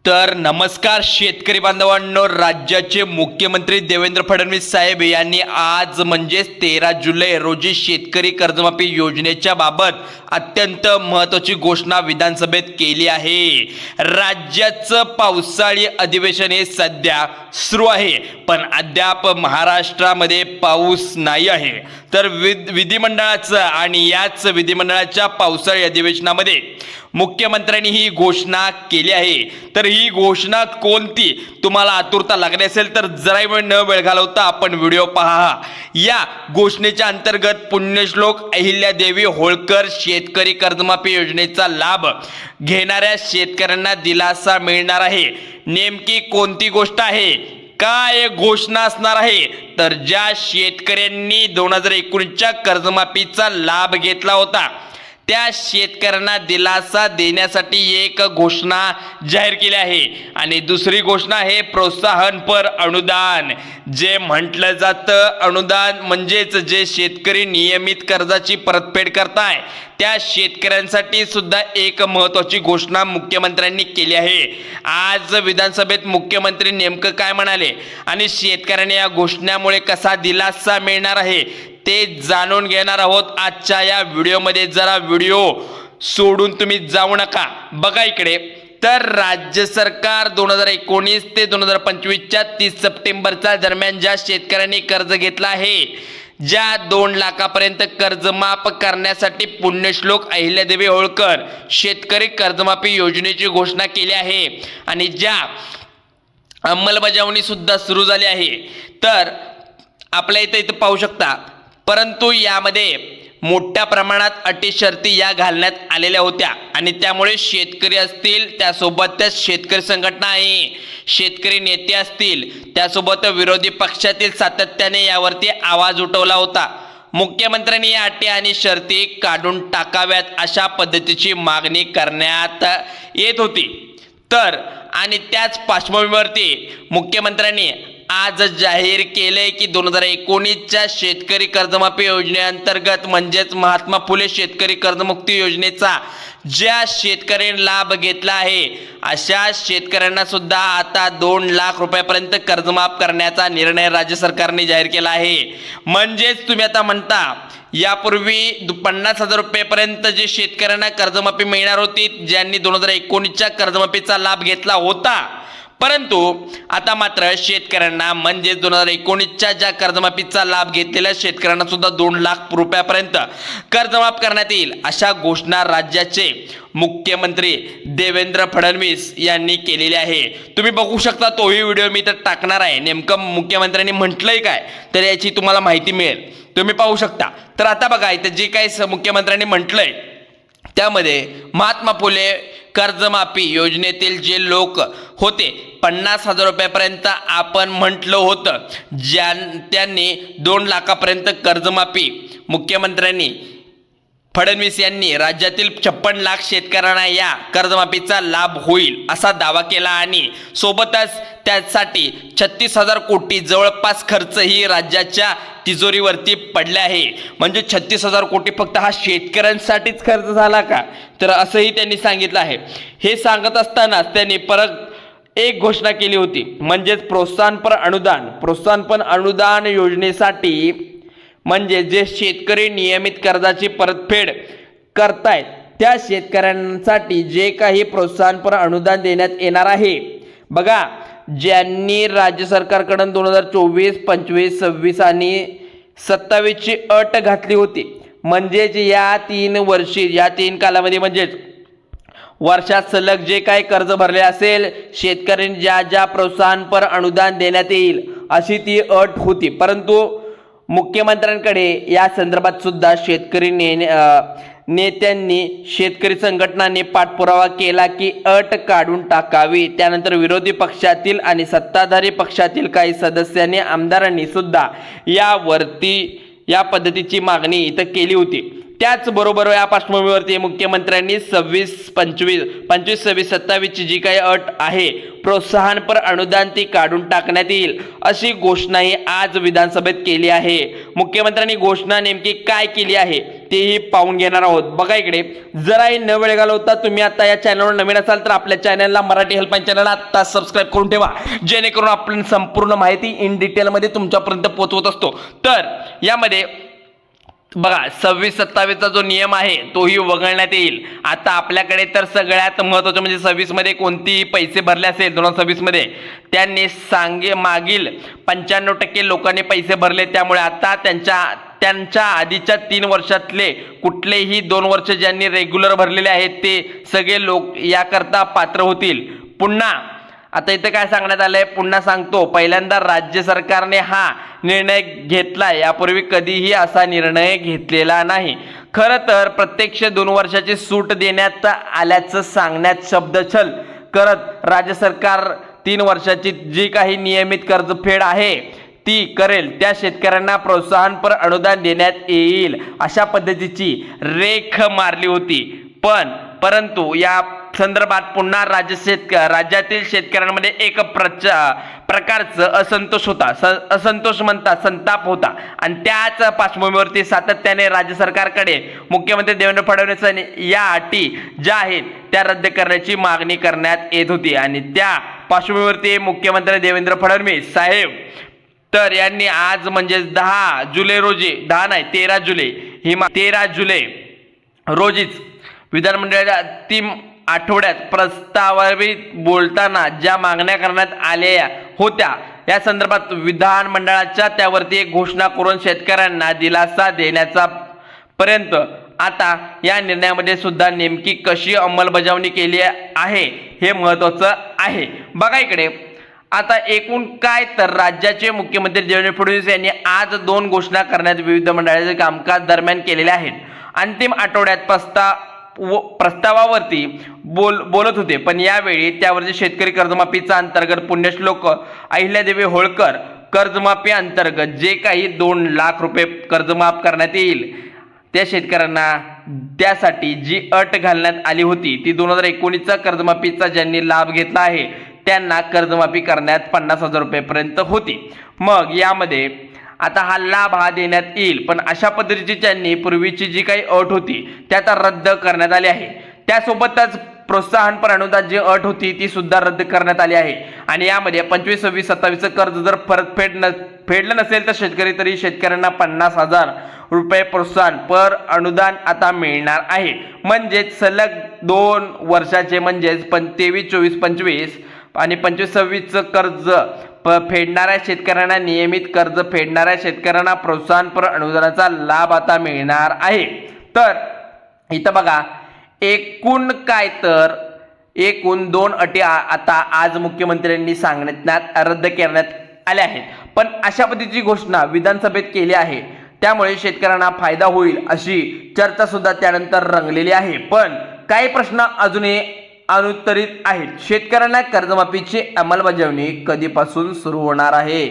तर नमस्कार शेतकरी बांधवांनो, राज्याचे मुख्यमंत्री देवेंद्र फडणवीस साहेब यांनी आज म्हणजेच 13 जुलै रोजी शेतकरी कर्जमाफी योजनेच्या बाबत अत्यंत महत्त्वाची घोषणा विधानसभेत केली आहे। राज्याचं पावसाळी अधिवेशन हे सध्या सुरू आहे, पण अद्याप महाराष्ट्रामध्ये पाऊस नाही आहे। तर विधिमंडळाचं आणि याच विधिमंडळाच्या पावसाळी अधिवेशनामध्ये मुख्यमंत्र्यांनी ही घोषणा केली आहे। तर ही घोषणा कोणती तुम्हाला आतुरता लागली असेल तर जरा वेळ न वेळ घालवता आपण व्हिडिओ पहा। या घोषणेच्या अंतर्गत पुण्यश्लोक अहिल्यादेवी होळकर शेतकरी कर्जमाफी योजनेचा लाभ घेणाऱ्या शेतकऱ्यांना दिलासा मिळणार आहे। नेमकी कोणती गोष्ट आहे, काय घोषणा असणार आहे, तर ज्या शेतकऱ्यांनी 2019च्या कर्जमाफीचा लाभ घेतला होता त्या शेतकऱ्यांना दिलासा देण्यासाठी एक घोषणा जाहीर केली आहे। आणि दुसरी घोषणा आहे प्रोत्साहनपर अनुदान। जे म्हटलं जातं अनुदान म्हणजेच जे शेतकरी नियमित कर्जाची परतफेड करताय त्या शेतकऱ्यांसाठी सुद्धा एक महत्त्वाची घोषणा मुख्यमंत्र्यांनी केली आहे। आज विधानसभेत मुख्यमंत्री नेमकं काय म्हणाले आणि शेतकऱ्यांना या घोषणामुळे कसा दिलासा मिळणार आहे ते जाणून घेणार आहोत आजच्या या व्हिडिओमध्ये। जरा व्हिडिओ सोडून तुम्ही जाऊ नका, बघा इकडे। तर राज्य सरकार 2019 ते 2025च्या 30 सप्टेंबरच्या दरम्यान ज्या शेतकऱ्यांनी कर्ज घेतला आहे, ज्या 2 लाखापर्यंत कर्ज माफ करण्यासाठी पुण्यश्लोक अहिल्यादेवी होळकर शेतकरी कर्जमाफी योजनेची घोषणा केली आहे आणि ज्या अंमलबजावणी सुद्धा सुरू झाली आहे। तर आपल्या इथं पाहू शकता, परंतु यामध्ये मोठ्या प्रमाणात अटी शर्ती या घालण्यात आलेल्या होत्या आणि त्यामुळे शेतकरी असतील त्यासोबतच शेतकरी संघटना आहे, शेतकरी नेते असतील त्यासोबत विरोधी पक्षातील सातत्याने यावरती आवाज उठवला होता। मुख्यमंत्र्यांनी या अटी आणि शर्ती काढून टाकाव्यात अशा पद्धतीची मागणी करण्यात येत होती। तर आणि त्याच पार्श्वभूमीवरती मुख्यमंत्र्यांनी आज जाहीर केले की 2019च्या शेतकरी कर्जमाफी योजनेअंतर्गत म्हणजेच महात्मा फुले शेतकरी कर्जमुक्ती योजनेचा ज्या शेतकऱ्यांनी लाभ घेतला आहे अशा शेतकऱ्यांना सुद्धा आता 2 लाख रुपयापर्यंत कर्जमाफ करण्याचा निर्णय राज्य सरकारने जाहीर केला आहे। म्हणजेच तुम्ही आता म्हणता यापूर्वी 50,000 रुपयापर्यंत जे शेतकऱ्यांना कर्जमाफी मिळणार होती ज्यांनी 2019च्या कर्जमाफीचा लाभ घेतला होता, परंतु आता मात्र शेतकऱ्यांना म्हणजे 2019च्या ज्या कर्जमाफीचा लाभ घेतलेल्या शेतकऱ्यांना सुद्धा 2 लाख रुपयापर्यंत कर्जमाफ करण्यात येईल अशा घोषणा राज्याचे मुख्यमंत्री देवेंद्र फडणवीस यांनी केलेली आहे। तुम्ही बघू शकता, तोही व्हिडिओ मी तर टाकणार आहे। नेमकं मुख्यमंत्र्यांनी म्हटलंय काय तर याची तुम्हाला माहिती मिळेल, तुम्ही पाहू शकता। तर आता बघा इथे जे काही मुख्यमंत्र्यांनी म्हटलंय त्यामध्ये महात्मा फुले कर्जमाफी योजनेतील जे लोक होते 50,000 रुपयापर्यंत आपण म्हटलं होतं, त्यांनी 2 लाखापर्यंत कर्जमाफी मुख्यमंत्र्यांनी फडणवीस यांनी राज्यातील 56 लाख शेतकऱ्यांना या कर्जमाफीचा लाभ होईल असा दावा केला आणि सोबतच त्यासाठी 36,000 कोटी जवळपास खर्च ही राज्याच्या तिजोरीवरती पडले आहे। म्हणजे 36,000 कोटी फक्त हा शेतकऱ्यांसाठीच खर्च झाला का, तर असंही त्यांनी सांगितलं आहे। हे सांगत असताना त्यांनी परत एक घोषणा केली होती, म्हणजेच प्रोत्साहनपर अनुदान योजनेसाठी म्हणजे जे शेतकरी नियमित कर्जाची परतफेड करतायत त्या शेतकऱ्यांसाठी जे काही प्रोत्साहनपर अनुदान देण्यात येणार आहे। बघा, ज्यांनी राज्य सरकारकडून 2024, 25, 26 आणि 27ची अट घातली होती, म्हणजेच या 3 वर्षी या 3 कालावधी म्हणजेच वर्षात सलग जे काही कर्ज भरले असेल शेतकऱ्यांनी ज्या प्रोत्साहनपर अनुदान देण्यात येईल अशी ती अट होती। परंतु मुख्यमंत्र्यांकडे या संदर्भात सुद्धा शेतकरी नेत्यांनी शेतकरी संघटनांनी पाठपुरावा केला की अट काढून टाकावी। त्यानंतर विरोधी पक्षातील आणि सत्ताधारी पक्षातील काही सदस्यांनी आमदारांनी सुद्धा या पद्धतीची मागणी इथं केली होती। त्याचबरोबर या पार्श्वभूमीवरती मुख्यमंत्र्यांनी 25, 26, 27ची जी काही अट आहे प्रोत्साहनपर अनुदान ती काढून टाकण्यात येईल अशी घोषणाही आज विधानसभेत केली आहे। मुख्यमंत्र्यांनी घोषणा नेमकी काय केली आहे तेही पाहून घेणार आहोत। बघा इकडे, जराही न वेळ घालवता तुम्ही आता या चॅनलवर नवीन असाल तर आपल्या चॅनलला मराठी हेल्पलाईन चॅनलला आता सबस्क्राईब करून ठेवा, जेणेकरून आपण संपूर्ण माहिती इन डिटेलमध्ये तुमच्यापर्यंत पोहोचवत असतो। तर यामध्ये बघा 26-27चा जो नियम आहे तोही वगळण्यात येईल। आता आपल्याकडे तर सगळ्यात महत्त्वाचं म्हणजे 26 मध्ये कोणतेही पैसे भरले असेल 2026 मध्ये त्यांनी मागील 95% लोकांनी पैसे भरले, त्यामुळे आता त्यांच्या आधीच्या 3 वर्षातले कुठलेही 2 वर्ष ज्यांनी रेग्युलर भरलेले आहेत ते सगळे लोक याकरता पात्र होतील। पुन्हा आता इथे काय सांगण्यात आलंय, पुन्हा सांगतो, पहिल्यांदा राज्य सरकारने हा निर्णय घेतला, यापूर्वी कधीही असा निर्णय घेतलेला नाही। खरं तर प्रत्यक्ष 2 वर्षाची सूट देण्यात आल्याचं सांगण्यात शब्दछल करत राज्य सरकार 3 वर्षाची जी काही नियमित कर्जफेड आहे ती करेल, त्या शेतकऱ्यांना प्रोत्साहनपर अनुदान देण्यात येईल अशा पद्धतीची रेख मारली होती। परंतु या संदर्भात पुन्हा राज्यातील शेतकऱ्यांमध्ये एक प्रकारचं असंतोष म्हणता संताप होता आणि त्याच पार्श्वभूमीवरती सातत्याने राज्य सरकारकडे मुख्यमंत्री देवेंद्र फडणवीस या अटी ज्या आहेत त्या रद्द करण्याची मागणी करण्यात येत होती। आणि त्या पार्श्वभूमीवरती मुख्यमंत्री देवेंद्र फडणवीस साहेब तर यांनी आज म्हणजे 10 जुलै रोजी 10 नाही 13 जुलै रोजीच विधानमंडळाच्या अंतिम आठवड्यात प्रस्तावावर बोलताना ज्या मागण्या करण्यात आल्या होत्या या संदर्भात विधानमंडळाच्या त्यावरती एक घोषणा करून शेतकऱ्यांना दिलासा देण्याचा पर्यंत आता या निर्णयामध्ये सुद्धा नेमकी कशी अंमलबजावणी केली आहे हे महत्त्वाचं आहे। बघा इकडे, आता एकूण काय तर राज्याचे मुख्यमंत्री देवेंद्र फडणवीस यांनी आज 2 घोषणा करण्यात विविध मंडळाचे कामकाज दरम्यान केलेले आहेत। अंतिम आठवड्यात प्रस्तावावरती बोलत होते, पण यावेळी त्यावरती शेतकरी कर्जमाफीचा अंतर्गत पुण्यश्लोक अहिल्यादेवी होळकर कर्जमाफी अंतर्गत जे काही 2 लाख रुपये कर्जमाफ करण्यात येईल त्या शेतकऱ्यांना त्यासाठी जी अट घालण्यात आली होती ती 2019चा कर्जमाफीचा ज्यांनी लाभ घेतला आहे त्यांना कर्जमाफी करण्यात 50,000 रुपयेपर्यंत होती। मग यामध्ये आता हा लाभ देण्यात येईल, पण अशा पद्धतीची त्यांनी पूर्वीची जी काही अट होती त्या आता रद्द करण्यात आली आहे। त्यासोबतच प्रोत्साहनपर अनुदान जी अट होती ती सुद्धा रद्द करण्यात आली आहे। आणि यामध्ये 25, 26, 27 कर्ज जर फेडलं नसेल तर शेतकऱ्यांना 50,000 रुपये प्रोत्साहन पर अनुदान आता मिळणार आहे। म्हणजेच सलग 2 वर्षाचे म्हणजेच 23, 24, 25 आणि 25, 26 कर्ज फेडणाऱ्या शेतकऱ्यांना नियमित कर्ज फेडणाऱ्या शेतकऱ्यांना प्रोत्साहनपर अनुदानाचा लाभ आता मिळणार आहे। तर इथं बघा, एकूण 2 अटी आता आज मुख्यमंत्र्यांनी सांगण्यात रद्द करण्यात आल्या आहेत, पण अशा पद्धतीची घोषणा विधानसभेत केली आहे, त्यामुळे शेतकऱ्यांना फायदा होईल अशी चर्चा सुद्धा त्यानंतर रंगलेली आहे। पण काही प्रश्न अजूनही अनुत्तरित आहेत। शेतकऱ्यांना कर्जमाफीची अंमलबजावणी कधीपासून सुरू होणार आहे,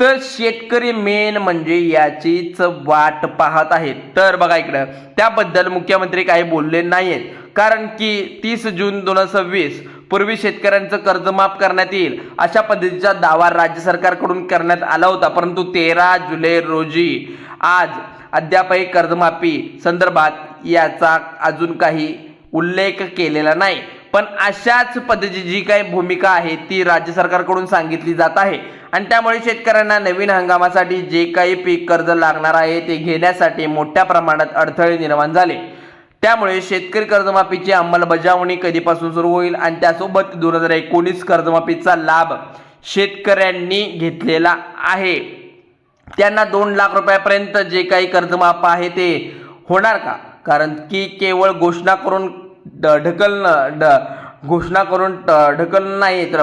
तर शेतकरी मेन म्हणजे याचीच वाट पाहत आहेत। तर बघा इकडं, त्याबद्दल मुख्यमंत्री काही बोलले नाहीत, कारण की 30 जून 2026 पूर्वी शेतकऱ्यांचं कर्ज माफ करण्यात येईल अशा पद्धतीचा दावा राज्य सरकारकडून करण्यात आला होता, परंतु 13 जुलै रोजी आज अद्यापही कर्जमाफी संदर्भात याचा अजून काही उल्लेख केलेला नाही। पण अशाच पद्धतीची जी काही भूमिका आहे ती राज्य सरकारकडून सांगितली जात आहे आणि त्यामुळे शेतकऱ्यांना नवीन हंगामासाठी जे काही पीक कर्ज लागणार आहे ते घेण्यासाठी मोठ्या प्रमाणात अडथळे निर्माण झाले। त्यामुळे शेतकरी कर्जमाफीची अंमलबजावणी कधीपासून सुरू होईल आणि त्यासोबत 2019 कर्जमाफीचा लाभ शेतकऱ्यांनी घेतलेला आहे त्यांना 2 लाख रुपयापर्यंत जे काही कर्जमाफ आहे ते होणार का? कारण की केवळ घोषणा करून ढकलणं नाही तर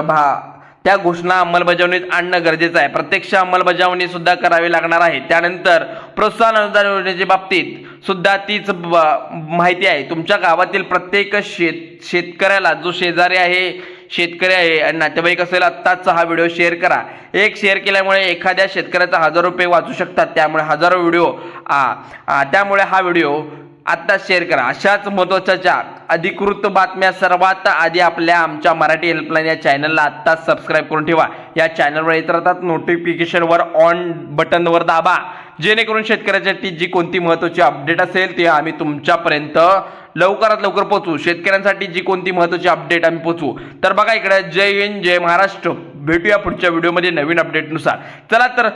त्या घोषणा अंमलबजावणीत आणणं गरजेचं आहे। प्रत्यक्ष अंमलबजावणी सुद्धा करावी लागणार आहे। त्यानंतर प्रोत्साहन अनुदान योजनेच्या बाबतीत सुद्धा तीच माहिती आहे। तुमच्या गावातील प्रत्येक शेतकऱ्याला जो शेजारी आहे शेतकरी आहे आणि नातेवाईक असेल आत्ताच हा व्हिडिओ शेअर करा। एक शेअर केल्यामुळे एखाद्या शेतकऱ्याचा 1000 रुपये वाचू शकतात, त्यामुळे हा व्हिडिओ आता शेअर करा। अशाच महत्त्वाच्या अधिकृत बातम्या सर्वात आधी आमच्या मराठी हेल्पलाईन या चॅनलला आत्ताच सबस्क्राईब करून ठेवा। या चॅनलवर येत राहतात नोटिफिकेशनवर ऑन बटनवर दाबा, जेणेकरून शेतकऱ्यासाठी जी कोणती महत्त्वाची अपडेट असेल ती आम्ही तुमच्यापर्यंत लवकरात लवकर पोहोचू. शेतकऱ्यांसाठी जी कोणती महत्त्वाची अपडेट आम्ही पोहोचू. तर बघा इकडे जय हिंद जय महाराष्ट्र. भेटूया पुढच्या व्हिडिओमध्ये नवीन अपडेटनुसार. चला तर